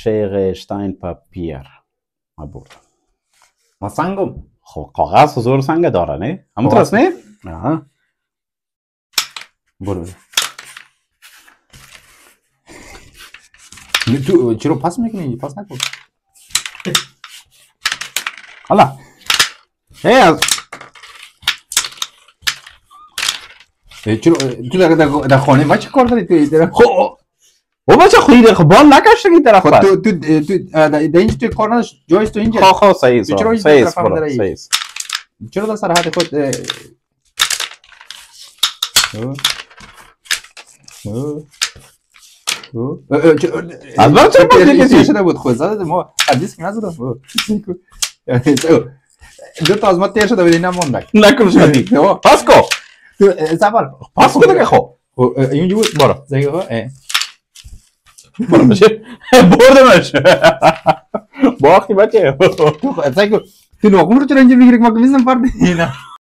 شیغ شتاین پاپیر برد. ما سنگم خب کاغذ حضور سنگ داره نه؟ همونطور است نه؟ آها. برو. تو چرا پاس میکنی؟ پاس نکن. حالا. چرا تو در خانه ما چه کار داری تو ایده؟ خب او بچه خویده خب بال نکشته که طرف بر. تو در اینجا توی کار نداشت جایست تو اینجا. خب صحیح است. چرا اینجا طرف هم داری؟ صحیح است. چرا در سر حد خود از من چرا باید کسی شده بود خود زده ما حدیث که نزده دو تا از ما تیر شده بود این نمونده نکنش بدی پاس کو زبر پاس کو دیگه خب اینجا بود برو زیگه ها برو بشه بردمش باختی بچه تو ناکن رو چرا اینجا میگیری که ما که میزنم پرده